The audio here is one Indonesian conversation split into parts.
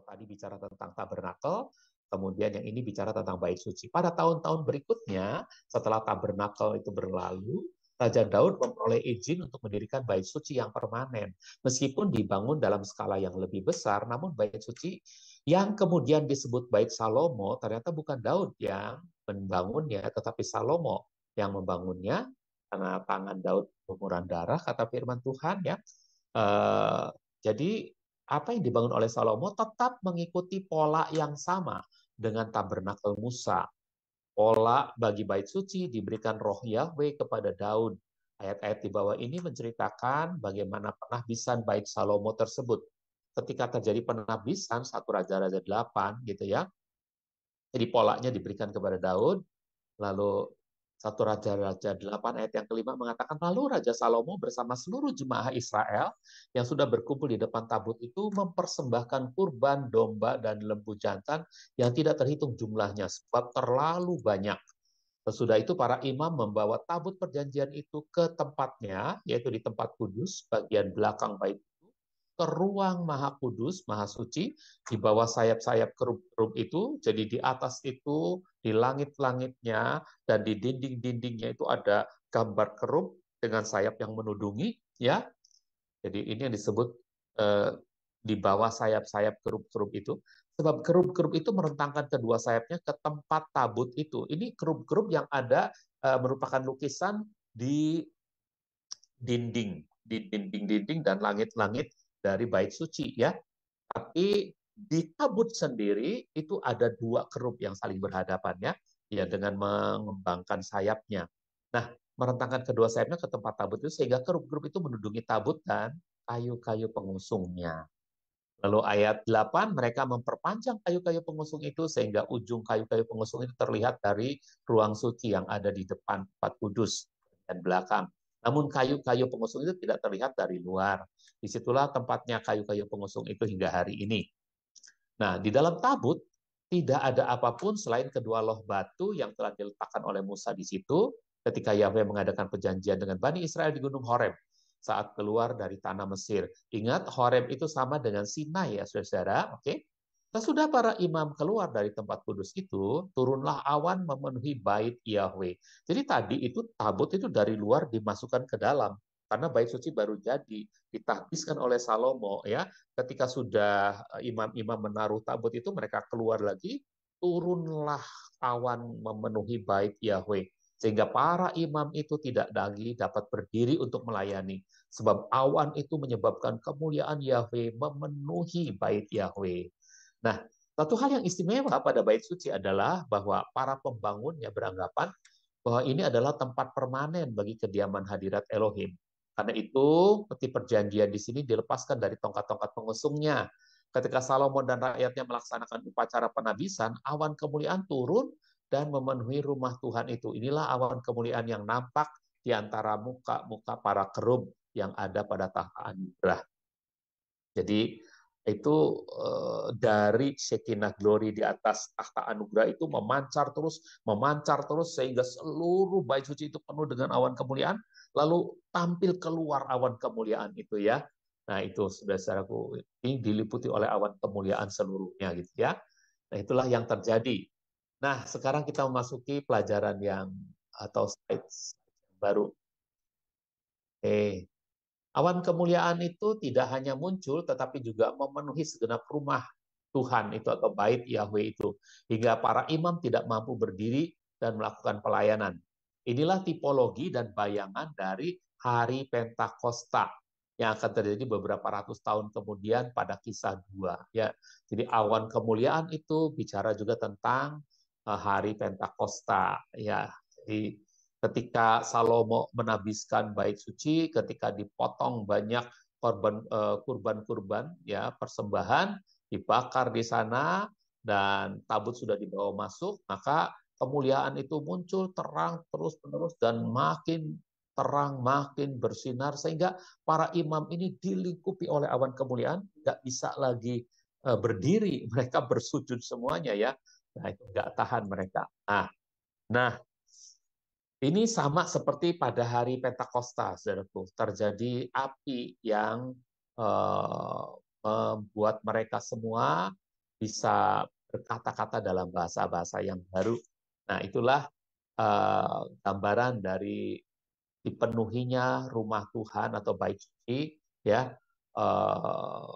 tadi bicara tentang tabernakel, kemudian yang ini bicara tentang bait suci. Pada tahun-tahun berikutnya, setelah tabernakel itu berlalu, Raja Daud memperoleh izin untuk mendirikan bait suci yang permanen. Meskipun dibangun dalam skala yang lebih besar, namun bait suci yang kemudian disebut bait Salomo, ternyata bukan Daud yang membangunnya, tetapi Salomo yang membangunnya, karena tangan Daud berlumuran darah, kata firman Tuhan ya. Eh, jadi apa yang dibangun oleh Salomo tetap mengikuti pola yang sama dengan tabernakel Musa. Pola bagi bait suci diberikan roh Yahweh kepada Daud. Ayat-ayat di bawah ini menceritakan bagaimana penahbisan bait Salomo tersebut. Ketika terjadi penahbisan, 1 Raja-Raja 8 gitu ya. Jadi polanya diberikan kepada Daud, lalu 1 Raja-Raja 8 ayat yang kelima mengatakan, lalu Raja Salomo bersama seluruh jemaah Israel yang sudah berkumpul di depan tabut itu mempersembahkan kurban domba dan lembu jantan yang tidak terhitung jumlahnya sebab terlalu banyak. Sesudah itu para imam membawa tabut perjanjian itu ke tempatnya, yaitu di tempat kudus, bagian belakang bait itu, ke ruang maha kudus, maha suci, di bawah sayap-sayap kerub-kerub itu, jadi di atas itu, di langit-langitnya, dan di dinding-dindingnya itu ada gambar kerub dengan sayap yang menudungi, ya. Jadi ini yang disebut eh, di bawah sayap-sayap kerub-kerub itu. Sebab kerub-kerub itu merentangkan kedua sayapnya ke tempat tabut itu. Ini kerub-kerub yang ada merupakan lukisan di dinding dan langit-langit dari bait suci ya. Tapi di tabut sendiri itu ada dua kerub yang saling berhadapan ya dengan mengembangkan sayapnya. Nah, merentangkan kedua sayapnya ke tempat tabut itu sehingga kerub-kerub itu menudungi tabut dan kayu-kayu pengusungnya. Lalu ayat 8, mereka memperpanjang kayu-kayu pengusung itu sehingga ujung kayu-kayu pengusung itu terlihat dari ruang suci yang ada di depan tempat kudus dan belakang. Namun kayu-kayu pengusung itu tidak terlihat dari luar. Disitulah tempatnya kayu-kayu pengusung itu hingga hari ini. Nah, di dalam tabut tidak ada apapun selain kedua loh batu yang telah diletakkan oleh Musa di situ ketika Yahweh mengadakan perjanjian dengan Bani Israel di Gunung Horeb saat keluar dari tanah Mesir. Ingat, Horeb itu sama dengan Sinai ya, saudara. Oke. Sesudah para imam keluar dari tempat kudus itu, turunlah awan memenuhi bait Yahweh. Jadi tadi itu tabut itu dari luar dimasukkan ke dalam karena bait suci baru jadi ditahbiskan oleh Salomo ya. Ketika sudah imam-imam menaruh tabut itu, mereka keluar lagi, turunlah awan memenuhi bait Yahweh sehingga para imam itu tidak lagi dapat berdiri untuk melayani sebab awan itu menyebabkan kemuliaan Yahweh memenuhi bait Yahweh. Nah, satu hal yang istimewa pada bait suci adalah bahwa para pembangunnya beranggapan bahwa ini adalah tempat permanen bagi kediaman hadirat Elohim. Karena itu, peti perjanjian di sini dilepaskan dari tongkat-tongkat pengusungnya. Ketika Salomo dan rakyatnya melaksanakan upacara penabisan, awan kemuliaan turun dan memenuhi rumah Tuhan itu. Inilah awan kemuliaan yang nampak di antara muka-muka para kerub yang ada pada tahta anugerah. Jadi itu dari Shekinah Glory di atas takhta anugerah itu memancar terus sehingga seluruh bait suci itu penuh dengan awan kemuliaan, lalu tampil keluar awan kemuliaan itu ya. Nah itu saudara-saudaraku, ini diliputi oleh awan kemuliaan seluruhnya gitu ya. Nah itulah yang terjadi. Nah sekarang kita memasuki pelajaran yang atau slide baru. Awan kemuliaan itu tidak hanya muncul, tetapi juga memenuhi segenap rumah Tuhan itu atau bait Yahweh itu. Hingga para imam tidak mampu berdiri dan melakukan pelayanan. Inilah tipologi dan bayangan dari hari Pentakosta yang akan terjadi beberapa ratus tahun kemudian pada kisah 2. Ya, jadi awan kemuliaan itu bicara juga tentang hari Pentakosta. Ya, jadi ketika Salomo menabiskan bait suci, ketika dipotong banyak kurban-kurban ya persembahan dibakar di sana dan tabut sudah dibawa masuk, maka kemuliaan itu muncul terang terus-menerus dan makin terang, makin bersinar sehingga para imam ini dilingkupi oleh awan kemuliaan, nggak bisa lagi berdiri, mereka bersujud semuanya ya. Nah, itu nggak tahan mereka. Nah, ini sama seperti pada hari Pentakosta, saudaraku. Terjadi api yang membuat mereka semua bisa berkata-kata dalam bahasa-bahasa yang baru. Nah, itulah gambaran dari dipenuhinya rumah Tuhan atau bait suci, ya, eh,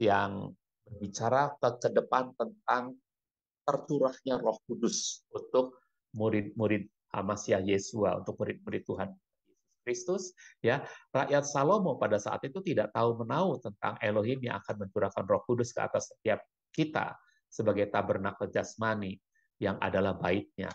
yang berbicara ke depan tentang tercurahnya Roh Kudus untuk murid-murid Masiah Yesua, untuk murid-murid Tuhan Yesus Kristus, ya. Rakyat Salomo pada saat itu tidak tahu menahu tentang Elohim yang akan mencurahkan Roh Kudus ke atas setiap kita sebagai tabernakel jasmani yang adalah baitnya.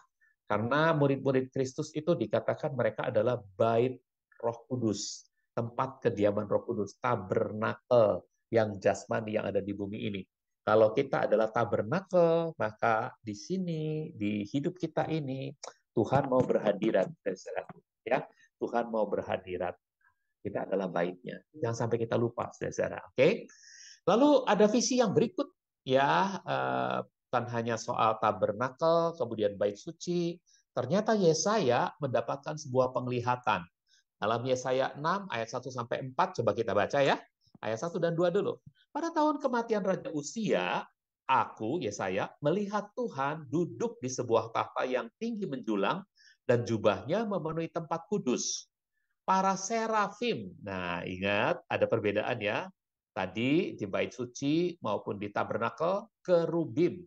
Karena murid-murid Kristus itu dikatakan mereka adalah bait Roh Kudus, tempat kediaman Roh Kudus, tabernakel yang jasmani yang ada di bumi ini. Kalau kita adalah tabernakel, maka di sini, di hidup kita ini, Tuhan mau berhadirat. Ya, Tuhan mau berhadirat. Kita adalah baitnya. Jangan sampai kita lupa, saudara. Oke? Lalu ada visi yang berikut, ya, bukan hanya soal tabernakel, kemudian bait suci. Ternyata Yesaya mendapatkan sebuah penglihatan. Dalam Yesaya 6 ayat 1 sampai 4, coba kita baca ya. Ayat 1 dan 2 dulu. Pada tahun kematian Raja Uzia, aku, Yesaya, melihat Tuhan duduk di sebuah tahta yang tinggi menjulang dan jubahnya memenuhi tempat kudus. Para serafim, nah ingat ada perbedaan ya. Tadi di bait suci maupun di tabernakel, kerubim,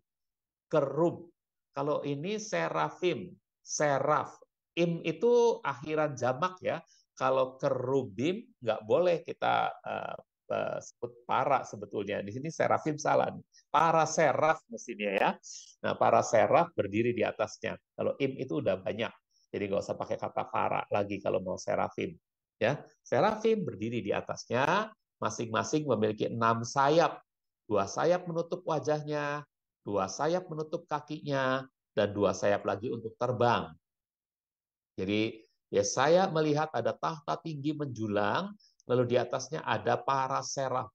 kerub. Kalau ini serafim, seraf. Im itu akhiran jamak ya. Kalau kerubim nggak boleh kita sebut para sebetulnya. Di sini serafim salah. Para seraf mestinya ya. Nah, para seraf berdiri di atasnya. Kalau im itu udah banyak. Jadi nggak usah pakai kata para lagi kalau mau serafim. Ya, serafim berdiri di atasnya, masing-masing memiliki 6 sayap. 2 sayap menutup wajahnya, 2 sayap menutup kakinya, dan 2 sayap lagi untuk terbang. Jadi Yesaya melihat ada tahta tinggi menjulang, lalu di atasnya ada para seraf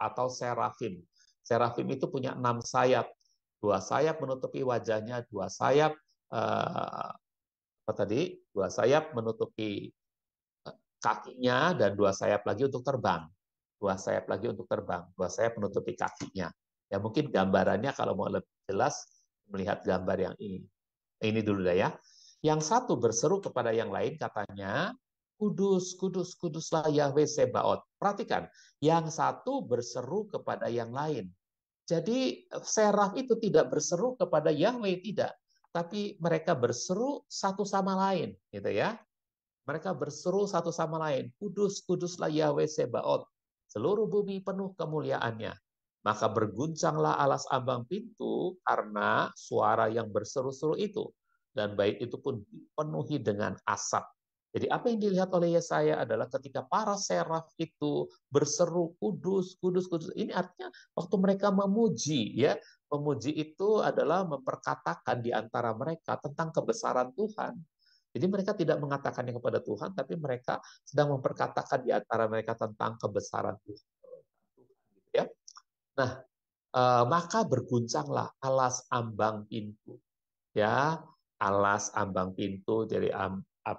atau serafim. Serafim itu punya 6 sayap. 2 sayap menutupi wajahnya, 2 sayap apa tadi? 2 sayap menutupi kakinya, dan 2 sayap lagi untuk terbang. 2 sayap lagi untuk terbang. 2 sayap menutupi kakinya. Ya mungkin gambarannya kalau mau lebih jelas melihat gambar yang ini. Ini dulu dah ya. Yang satu berseru kepada yang lain katanya, kudus, kudus, kuduslah Yahweh Sebaot. Perhatikan, yang satu berseru kepada yang lain. Jadi seraf itu tidak berseru kepada Yahweh, tidak. Tapi mereka berseru satu sama lain, gitu ya. Mereka berseru satu sama lain, kudus, kuduslah Yahweh Sebaot. Seluruh bumi penuh kemuliaannya. Maka berguncanglah alas ambang pintu karena suara yang berseru-seru itu. Dan bait itu pun dipenuhi dengan asap. Jadi apa yang dilihat oleh Yesaya adalah ketika para seraf itu berseru kudus, kudus, kudus. Ini artinya waktu mereka memuji, ya, memuji itu adalah memperkatakan di antara mereka tentang kebesaran Tuhan. Jadi mereka tidak mengatakannya kepada Tuhan, tapi mereka sedang memperkatakan di antara mereka tentang kebesaran Tuhan. Ya. Nah, maka berguncanglah alas ambang pintu. Ya, alas ambang pintu. Jadi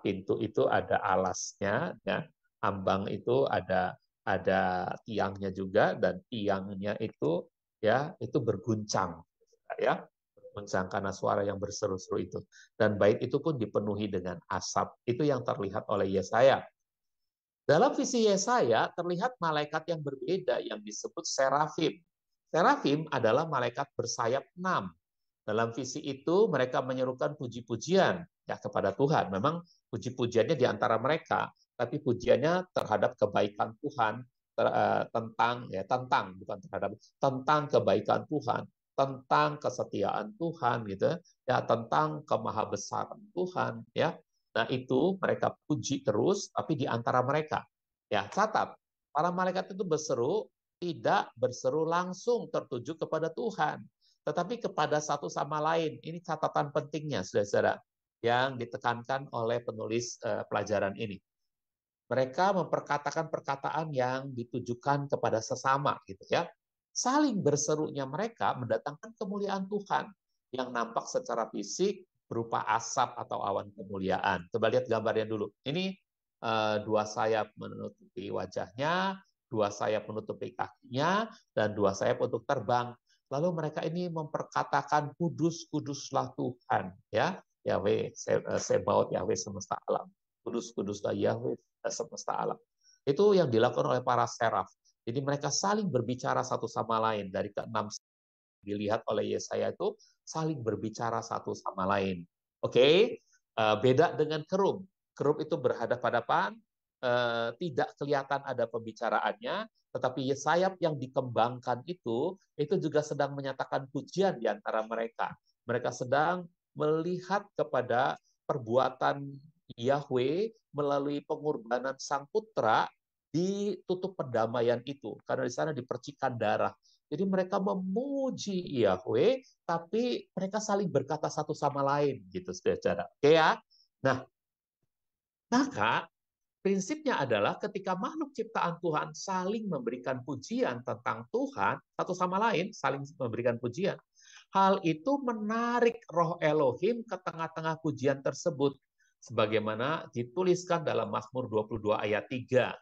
pintu itu ada alasnya, ya. Ambang itu ada tiangnya juga, dan tiangnya itu ya itu berguncang, ya, berguncang karena suara yang berseru-seru itu. Dan bait itu pun dipenuhi dengan asap. Itu yang terlihat oleh Yesaya. Dalam visi Yesaya terlihat malaikat yang berbeda yang disebut serafim. Serafim adalah malaikat bersayap 6. Dalam visi itu mereka menyerukan puji-pujian ya kepada Tuhan. Memang puji-pujiannya di antara mereka, tapi pujiannya terhadap kebaikan Tuhan, tentang kebaikan Tuhan, tentang kesetiaan Tuhan gitu ya, tentang kemahabesaran Tuhan ya. Nah, itu mereka puji terus, tapi di antara mereka. Ya, catat, para malaikat itu berseru, tidak berseru langsung tertuju kepada Tuhan, tetapi kepada satu sama lain. Ini catatan pentingnya, saudara-saudara, yang ditekankan oleh penulis pelajaran ini. Mereka memperkatakan perkataan yang ditujukan kepada sesama, gitu ya. Saling berserunya mereka mendatangkan kemuliaan Tuhan yang nampak secara fisik berupa asap atau awan kemuliaan. Coba lihat gambarnya dulu. Ini 2 sayap menutupi wajahnya, 2 sayap menutupi kakinya, dan 2 sayap untuk terbang. Lalu mereka ini memperkatakan kudus, kuduslah Tuhan, ya, Yahweh Sebaot, Yahweh semesta alam. Kudus, kuduslah Yahweh semesta alam. Itu yang dilakukan oleh para seraf. Jadi mereka saling berbicara satu sama lain. Dari ke-6 dilihat oleh Yesaya itu saling berbicara satu sama lain. Oke, beda dengan kerum. Kerum itu berhadapan-hadapan, tidak kelihatan ada pembicaraannya, tetapi sayap yang dikembangkan itu juga sedang menyatakan pujian di antara mereka. Mereka sedang melihat kepada perbuatan Yahweh melalui pengorbanan Sang Putra di tutup pendamaian itu, karena di sana dipercikan darah. Jadi mereka memuji Yahweh, tapi mereka saling berkata satu sama lain, gitu, saudara. Oke ya. Nah, maka prinsipnya adalah ketika makhluk ciptaan Tuhan saling memberikan pujian tentang Tuhan, satu sama lain saling memberikan pujian. Hal itu menarik roh Elohim ke tengah-tengah pujian tersebut. Sebagaimana dituliskan dalam Mazmur 22 ayat 3.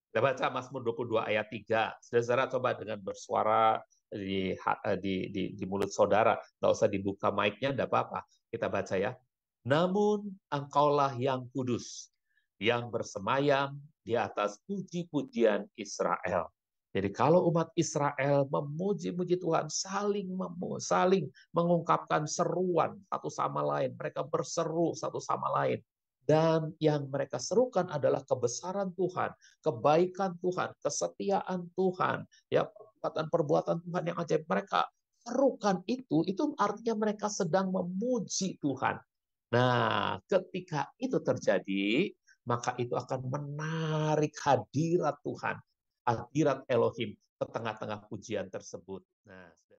Kita baca Mazmur 22 ayat 3. Saudara coba dengan bersuara di mulut saudara. Nggak usah dibuka mic-nya, enggak apa-apa. Kita baca ya. Namun engkaulah yang kudus, yang bersemayam di atas puji-pujian Israel. Jadi kalau umat Israel memuji-muji Tuhan, saling mengungkapkan seruan satu sama lain. Mereka berseru satu sama lain. Dan yang mereka serukan adalah kebesaran Tuhan, kebaikan Tuhan, kesetiaan Tuhan, ya, perbuatan-perbuatan Tuhan yang ajaib. Mereka serukan itu artinya mereka sedang memuji Tuhan. Nah, ketika itu terjadi, maka itu akan menarik hadirat Tuhan, hadirat Elohim ke tengah-tengah pujian tersebut. Nah,